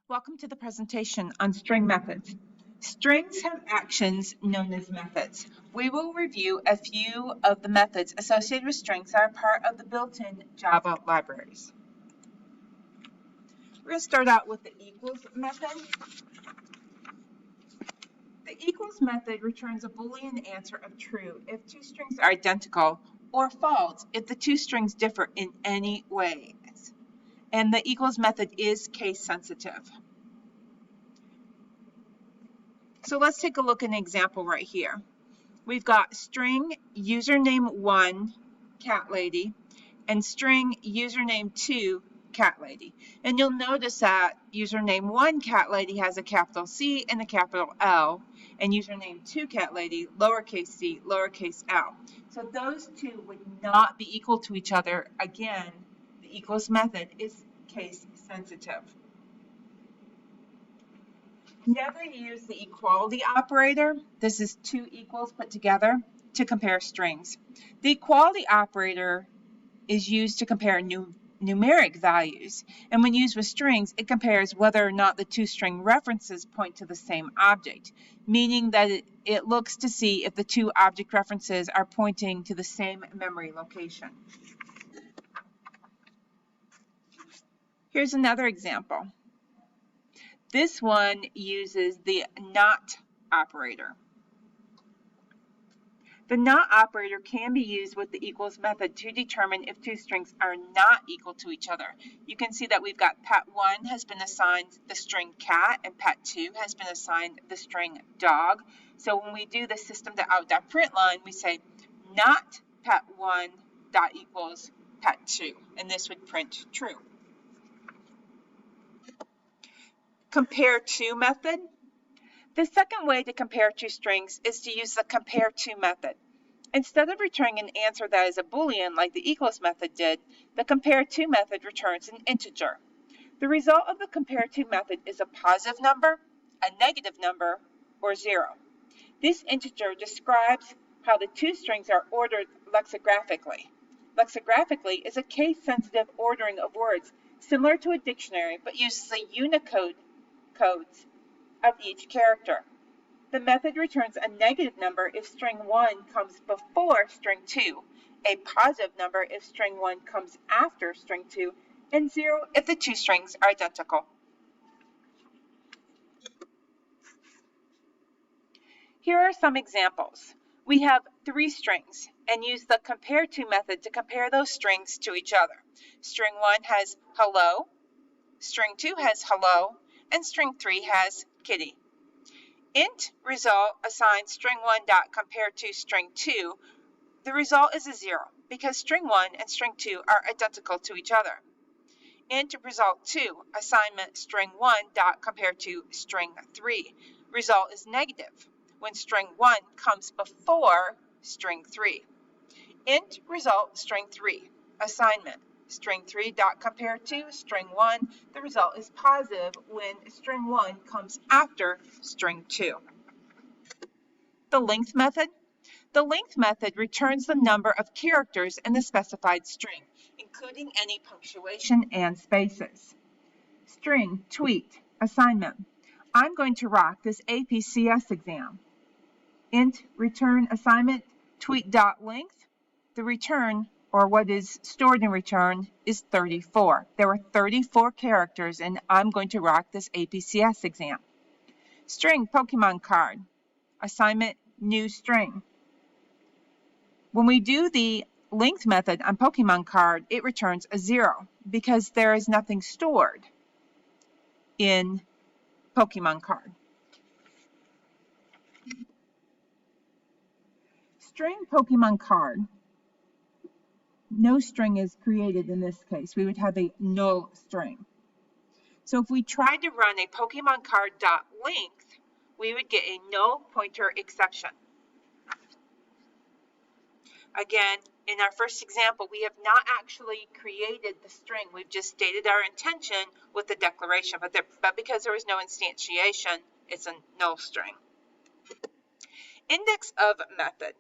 Welcome to the presentation on string methods. Strings have actions known as methods. We will review a few of the methods associated with strings that are part of the built-in Java libraries. We're going to start out with the equals method. The equals method returns a Boolean answer of true if two strings are identical, or false if the two strings differ in any way. And the equals method is case sensitive. So let's take a look at an example right here. We've got string username1 cat lady and string username2 cat lady. And you'll notice that username1 cat lady has a capital C and a capital L, and username2 cat lady lowercase c, lowercase l. So those two would not be equal to each other. Again, the equals method is case sensitive. Never use the equality operator. This is two equals put together to compare strings. The equality operator is used to compare numeric values, and when used with strings, it compares whether or not the two string references point to the same object, meaning that it looks to see if the two object references are pointing to the same memory location. Here's another example. This one uses the not operator. The not operator can be used with the equals method to determine if two strings are not equal to each other. You can see that we've got pet1 has been assigned the string cat and pet2 has been assigned the string dog. So when we do the system.out.println, we say not pet1 dot equals pet2, and this would print true. Compare to method. The second way to compare two strings is to use the compare to method. Instead of returning an answer that is a Boolean like the equals method did, the compare to method returns an integer. The result of the compare to method is a positive number, a negative number, or 0. This integer describes how the two strings are ordered lexicographically. Lexicographically is a case-sensitive ordering of words similar to a dictionary but uses the Unicode codes of each character. The method returns a negative number if string 1 comes before string 2, a positive number if string 1 comes after string 2, and 0 if the two strings are identical. Here are some examples. We have 3 strings and use the compare to method to compare those strings to each other. String 1 has hello, string 2 has hello, and string 3 has kitty. Int result assigns string 1 dot compare to string 2. The result is a 0 because string 1 and string 2 are identical to each other. Int result 2 assignment string 1 dot compare to string 3. Result is negative when string 1 comes before string 3. Int result string 3 assignment string 3 dot compare to string 1. The result is positive when string 1 comes after string 2. The length method. The length method returns the number of characters in the specified string, including any punctuation and spaces. String tweet assignment. I'm going to rock this APCS exam. Int return assignment tweet.length. The return, or what is stored in return, is 34. There were 34 characters, and I'm going to rock this APCS exam. String Pokemon card. Assignment new string. When we do the length method on Pokemon card, it returns a 0 because there is nothing stored in Pokemon card. String Pokemon card. No string is created in this case. We would have a null string. So if we tried to run a Pokemon card dot length, we would get a null pointer exception. Again, in our first example, we have not actually created the string. We've just stated our intention with the declaration, but because there was no instantiation, it's a null string. IndexOf method.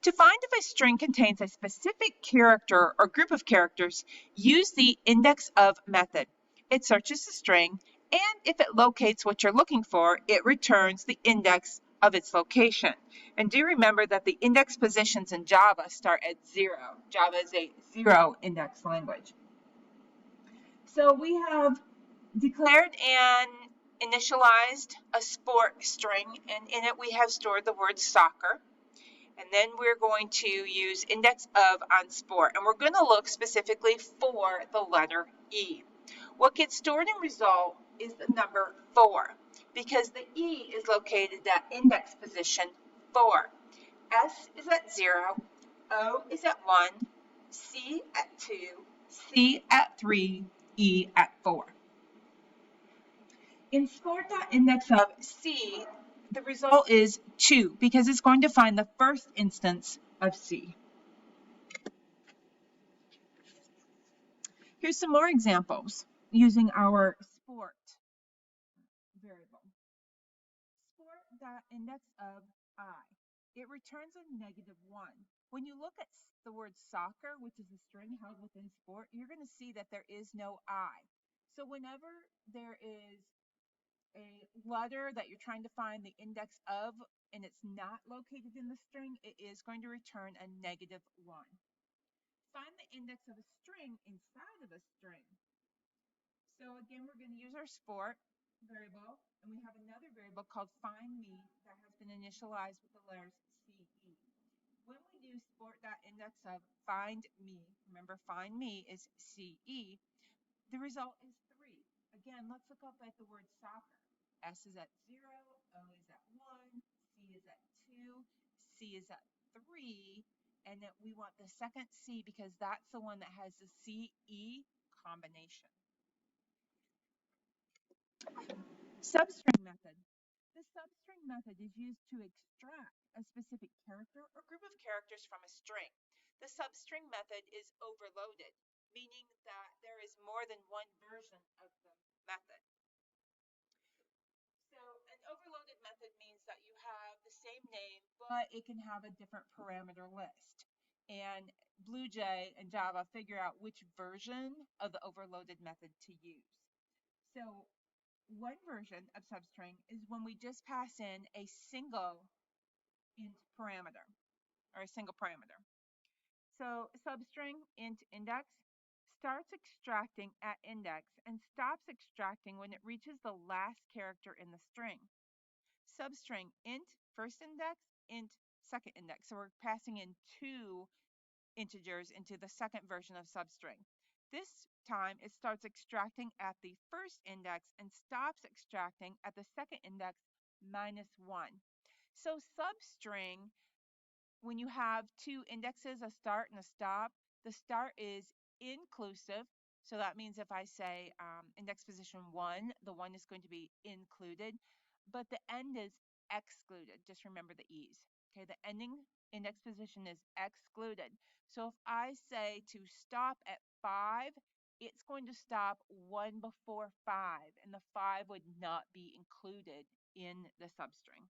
To find if a string contains a specific character or group of characters, use the indexOf method. it searches the string, and if it locates what you're looking for, it returns the index of its location. And do remember that the index positions in Java start at 0. Java is a 0 index language. So we have declared and initialized a sport string, and in it we have stored the word soccer. And then we're going to use indexOf on sport, and we're going to look specifically for the letter E. What gets stored in result is the number 4, because the E is located at index position 4. S is at 0, O is at 1, C at 2, C at 3, E at 4. In sport.indexOf C, the result is 2 because it's going to find the first instance of C. Here's some more examples using our sport variable. Sport.indexOf I. It returns a -1. When you look at the word soccer, which is a string held within sport, you're going to see that there is no I. So whenever there is a letter that you're trying to find the index of and it's not located in the string, it is going to return a -1. Find the index of a string inside of a string. So again, we're going to use our sport variable, and we have another variable called find me that has been initialized with the letters CE. When we do sport.indexOf find me, remember find me is CE, the result is 3. Again, let's look up at the word soccer. S is at 0, O is at 1, C is at 2, C is at 3, and then we want the second C because that's the one that has the CE combination. Substring method. The substring method is used to extract a specific character or group of characters from a string. The substring method is overloaded, meaning that there is more than one version of the method. So an overloaded method means that you have the same name, but it can have a different parameter list. And BlueJ and Java figure out which version of the overloaded method to use. So one version of substring is when we just pass in a single int parameter or a single parameter. So substring int index starts extracting at index and stops extracting when it reaches the last character in the string. Substring int first index, int second index. So we're passing in 2 integers into the second version of substring. This time it starts extracting at the first index and stops extracting at the second index -1. So substring, when you have 2 indexes, a start and a stop, the start is inclusive. So that means if I say index position 1, the 1 is going to be included, but the end is excluded. Just remember the E's. Okay, the ending index position is excluded. So if I say to stop at 5, it's going to stop 1 before 5, and the 5 would not be included in the substring.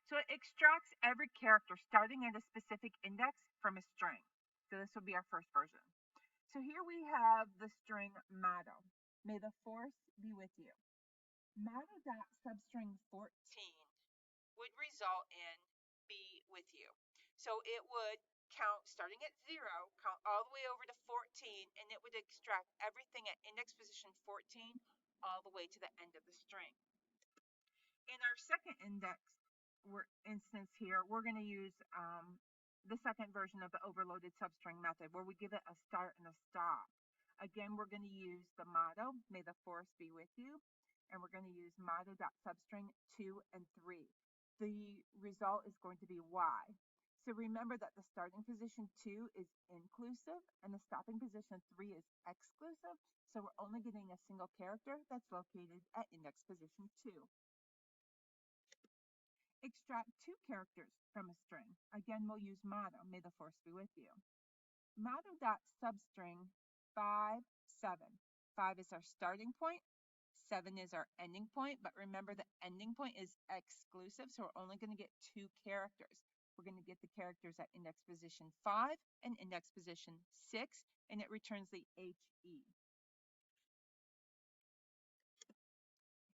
So it extracts every character starting at a specific index from a string. So this will be our first version. So here we have the string motto. May the force be with you. Motto.substring 14 would result in be with you. So it would count starting at 0, count all the way over to 14, and it would extract everything at index position 14 all the way to the end of the string. In our second instance here, we're going to use the second version of the overloaded substring method where we give it a start and a stop. Again, we're going to use the motto, may the force be with you, and we're going to use motto.substring 2 and 3. The result is going to be Y. So remember that the starting position 2 is inclusive and the stopping position 3 is exclusive. So we're only getting a single character that's located at index position 2. Extract 2 characters from a string. Again, we'll use motto, may the force be with you. Motto.substring 5, 7. 5 is our starting point, 7 is our ending point, but remember the ending point is exclusive, so we're only going to get 2 characters. we're going to get the characters at index position 5 and index position 6, and it returns the HE.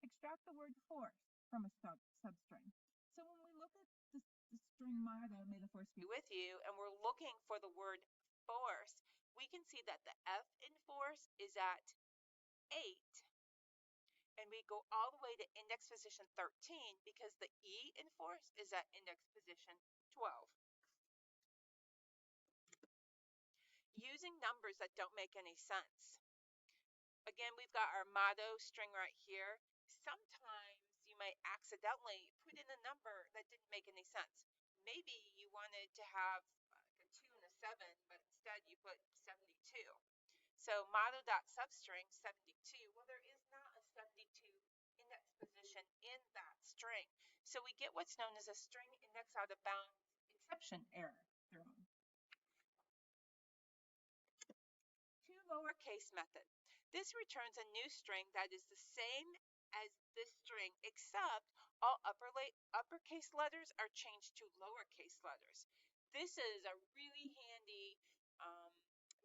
Extract the word force from a substring. So when we look at the string motto, may the force be with you, and we're looking for the word force, we can see that the F in force is at 8, and we go all the way to index position 13 because the E in force is at index position 12. Using numbers that don't make any sense. Again, we've got our motto string right here. Sometimes you might accidentally put in a number that didn't make any sense. Maybe you wanted to have a 2 and a 7, but instead you put 72. So motto.substring 72, well, there is not a 72 index position in that string. So we get what's known as a string index out of bounds exception error thrown. To lowercase method. This returns a new string that is the same as this string, except all uppercase letters are changed to lowercase letters. This is a really handy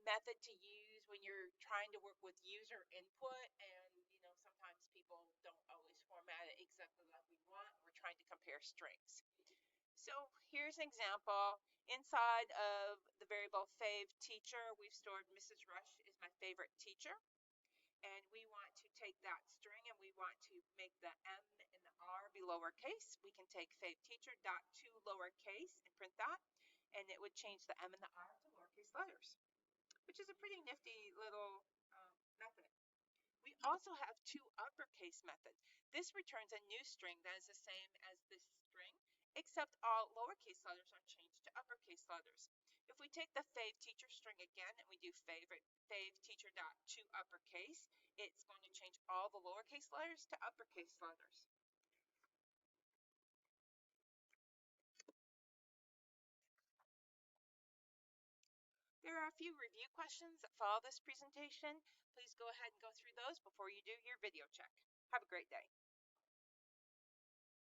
method to use when you're trying to work with user input, and sometimes people don't always format it exactly like we want. We're trying to compare strings. So here's an example. Inside of the variable fav teacher, we've stored Mrs. Rush is my favorite teacher. And we want to take that string and we want to make the M and the R be lowercase. We can take fav teacher dot to lowercase and print that, and it would change the M and the R to lowercase letters, which is a pretty nifty little method. We also have to uppercase method. This returns a new string that is the same as this string, except all lowercase letters are changed to uppercase letters. If we take the fav teacher string again and we do fav teacher dot to uppercase, it's going to change all the lowercase letters to uppercase letters. There are a few review questions that follow this presentation. Please go ahead and go through those before you do your video check. Have a great day.